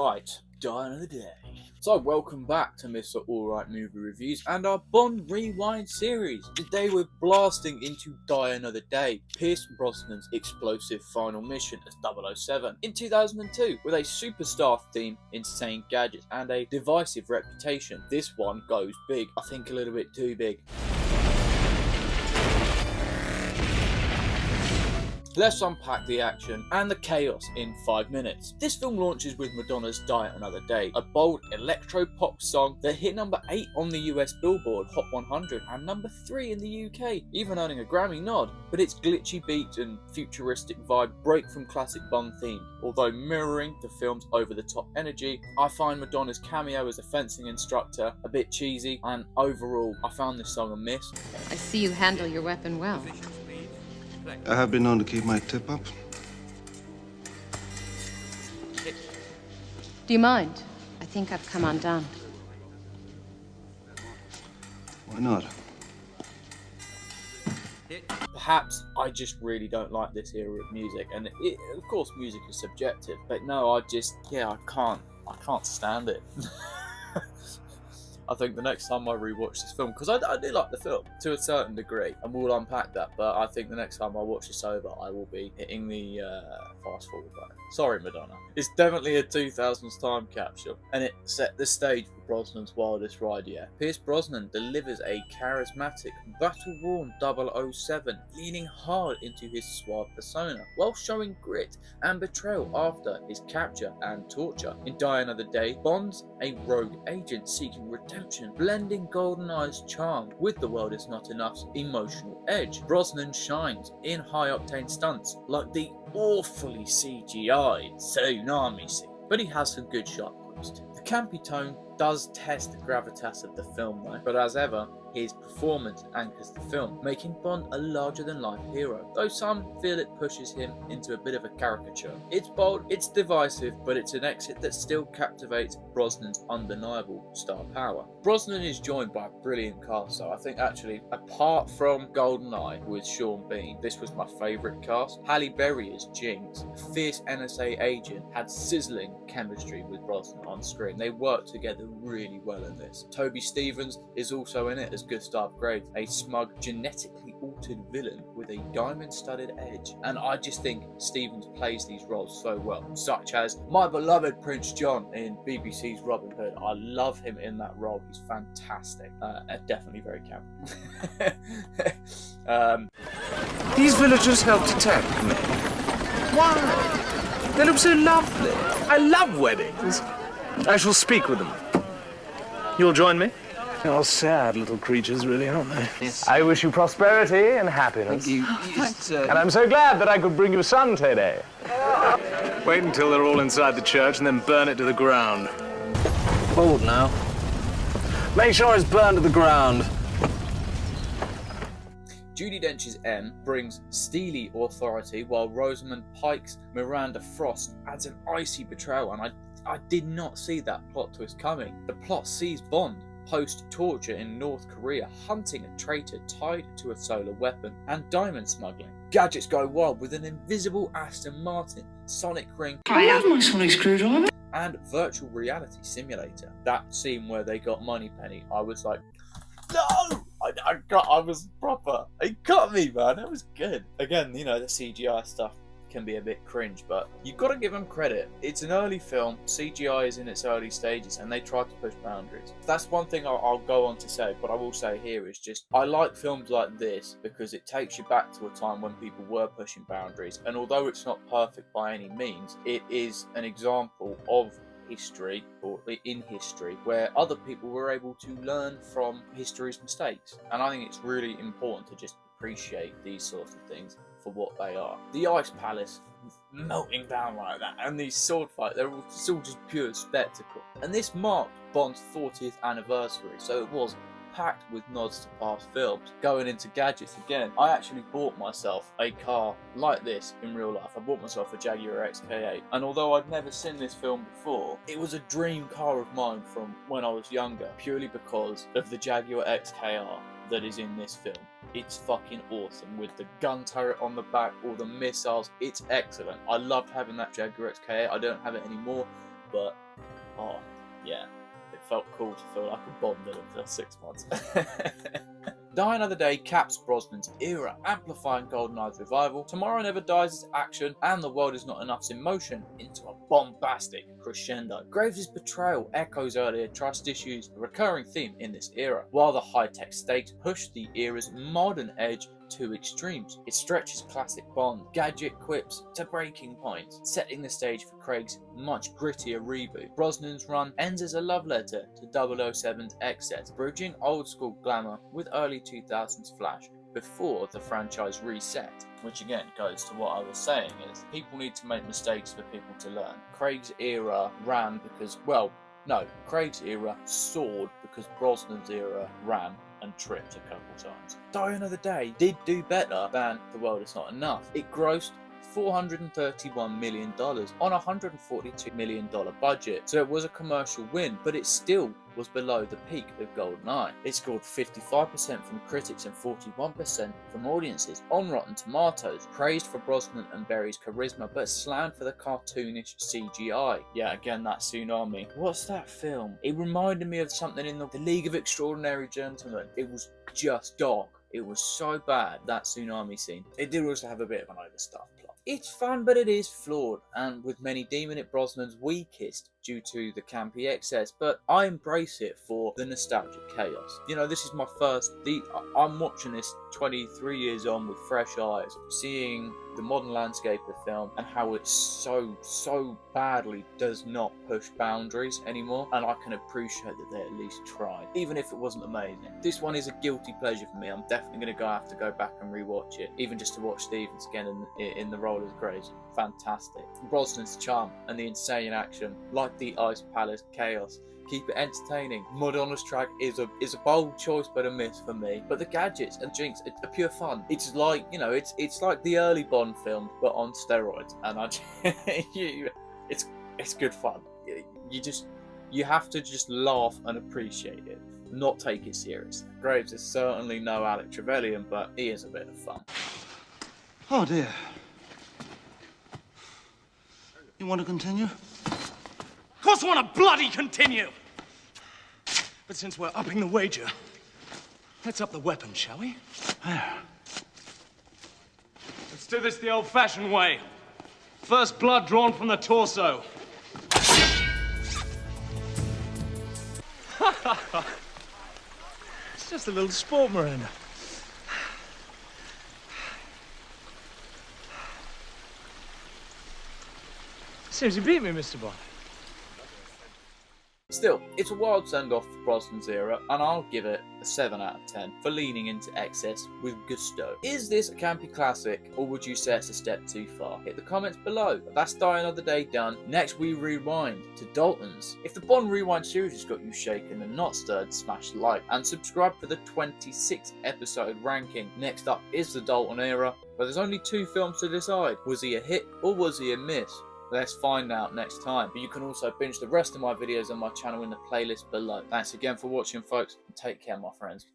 Alright, Die Another Day. So welcome back to Mr. Alright Movie Reviews and our Bond Rewind series. Today we're blasting into Die Another Day, Pierce Brosnan's explosive final mission as 007 in 2002 with a superstar theme, insane gadgets and a divisive reputation. This one goes big, I think a little bit too big. Let's unpack the action and the chaos in 5 minutes. This film launches with Madonna's Die Another Day, a bold electro-pop song that hit number 8 on the US Billboard Hot 100 and number 3 in the UK, even earning a Grammy nod. But its glitchy beat and futuristic vibe break from classic Bond theme. Although mirroring the film's over-the-top energy, I find Madonna's cameo as a fencing instructor a bit cheesy, and overall, I found this song a miss. I see you handle your weapon well. I have been known to keep my tip up. Do you mind? I think I've come undone. Why not? Perhaps I just really don't like this era of music, and of course music is subjective, but no, I can't stand it. I think the next time I rewatch this film, because I do like the film to a certain degree, and we'll unpack that, but I think the next time I watch this over, I will be hitting the fast forward button. Sorry, Madonna. It's definitely a 2000s time capsule, and it set the stage for Brosnan's wildest ride yet. Pierce Brosnan delivers a charismatic, battle-worn 007, leaning hard into his suave persona, while showing grit and betrayal after his capture and torture. In Die Another Day, Bond's a rogue agent seeking redemption, blending GoldenEye's charm with The World Is Not Enough's emotional edge. Brosnan shines in high-octane stunts like the awfully CGI'd tsunami scene, but he has some good shot posts. The campy tone does test the gravitas of the film though, but as ever, his performance anchors the film, making Bond a larger-than-life hero, though some feel it pushes him into a bit of a caricature. It's bold, it's divisive, but it's an exit that still captivates Brosnan's undeniable star power. Brosnan is joined by a brilliant cast, so I think actually, apart from GoldenEye with Sean Bean, this was my favourite cast. Halle Berry as Jinx, a fierce NSA agent, had sizzling chemistry with Brosnan on screen. They worked together really well in this. Toby Stephens is also in it as Gustav Graves, a smug, genetically altered villain with a diamond-studded edge. And I just think Stephens plays these roles so well, such as my beloved Prince John in BBC's Robin Hood. I love him in that role. He's fantastic. Definitely very campy. These villagers helped attack me. Why? They look so lovely. I love weddings. I shall speak with them. You'll join me? Oh, sad little creatures, really, aren't they? Yes. I wish you prosperity and happiness. Thank you. Yes, and I'm so glad that I could bring you sun today. Wait until they're all inside the church and then burn it to the ground. Bold now. Make sure it's burned to the ground. Judi Dench's M brings steely authority, while Rosamund Pike's Miranda Frost adds an icy betrayal, and I did not see that plot twist coming. The plot sees Bond post-torture in North Korea, hunting a traitor tied to a solar weapon, and diamond smuggling. Gadgets go wild with an invisible Aston Martin, sonic ring, I have my sonic screwdriver, and virtual reality simulator. That scene where they got Moneypenny, I was like, no! I was proper. It got me, man. It was good. Again, you know, the CGI stuff can be a bit cringe, but you've got to give them credit. It's an early film, CGI is in its early stages, and they tried to push boundaries. That's one thing I'll go on to say, but I will say here is just, I like films like this because it takes you back to a time when people were pushing boundaries, and although it's not perfect by any means, it is an example of history, or in history, where other people were able to learn from history's mistakes. And I think it's really important to just appreciate these sorts of things for what they are. The Ice Palace melting down like that, and these sword fights, they're all just pure spectacle. And this marked Bond's 40th anniversary, so it was packed with nods to past films. Going into gadgets again, I actually bought myself a car like this in real life. I bought myself a Jaguar XK8, and although I'd never seen this film before, it was a dream car of mine from when I was younger, purely because of the Jaguar XKR that is in this film. It's fucking awesome, with the gun turret on the back, all the missiles. It's excellent. I loved having that Jaguar XK8. I don't have it anymore, but oh yeah, it felt cool to feel like a Bond villain for 6 months. Die Another Day caps Brosnan's era, amplifying GoldenEye's revival. Tomorrow Never Dies' action and The World Is Not Enough's emotion into a bombastic crescendo. Graves' betrayal echoes earlier trust issues, a recurring theme in this era, while the high-tech stakes push the era's modern edge to extremes. It stretches classic Bond, gadget quips to breaking points, setting the stage for Craig's much grittier reboot. Brosnan's run ends as a love letter to 007's excess, bridging old school glamour with early 2000s flash before the franchise reset. Which again goes to what I was saying, is people need to make mistakes for people to learn. Craig's era ran because, well, no, Craig's era soared because Brosnan's era ran and tripped a couple times. Die Another Day did do better than The World Is Not Enough. It grossed $431 million on a $142 million budget, so it was a commercial win, but it still was below the peak of GoldenEye. It scored 55% from critics and 41% from audiences on Rotten Tomatoes, praised for Brosnan and Berry's charisma, but slammed for the cartoonish CGI. Yeah, again, that tsunami. What's that film? It reminded me of something in the League of Extraordinary Gentlemen. It was just dark. It was so bad, that tsunami scene. It did also have a bit of an overstuffed plot. It's fun, but it is flawed, and with many deeming it Brosnan's weakest due to the campy excess, but I embrace it for the nostalgic chaos. You know, this is my first, I'm watching this 23 years on with fresh eyes, seeing the modern landscape of film and how it so badly does not push boundaries anymore, and I can appreciate that they at least tried, even if it wasn't amazing. This one is a guilty pleasure for me. I'm definitely going to have to go back and rewatch it, even just to watch Stevens again in the role as Graves. Fantastic. Brosnan's charm and the insane action, like the Ice Palace chaos, keep it entertaining. Madonna's track is a bold choice but a miss for me. But the gadgets and Jinx are pure fun. It's like, you know, it's like the early Bond film but on steroids, and it's good fun. You have to just laugh and appreciate it, not take it seriously. Graves is certainly no Alec Trevelyan, but he is a bit of fun. Oh, dear. You want to continue? Of course I want to bloody continue! But since we're upping the wager, let's up the weapon, shall we? Let's do this the old-fashioned way. First blood drawn from the torso. It's just a little sport, Miranda. Seems you beat me, Mr. Bond. Still, it's a wild send-off for Brosnan's era, and I'll give it a 7 out of 10 for leaning into excess with gusto. Is this a campy classic, or would you say it's a step too far? Hit the comments below. That's Die Another Day done. Next we rewind to Dalton's. If the Bond Rewind series has got you shaken and not stirred, smash like and subscribe for the 26th episode ranking. Next up is the Dalton era, but there's only 2 films to decide. Was he a hit or was he a miss? Let's find out next time. But you can also binge the rest of my videos on my channel in the playlist below. Thanks again for watching, folks, and take care, my friends.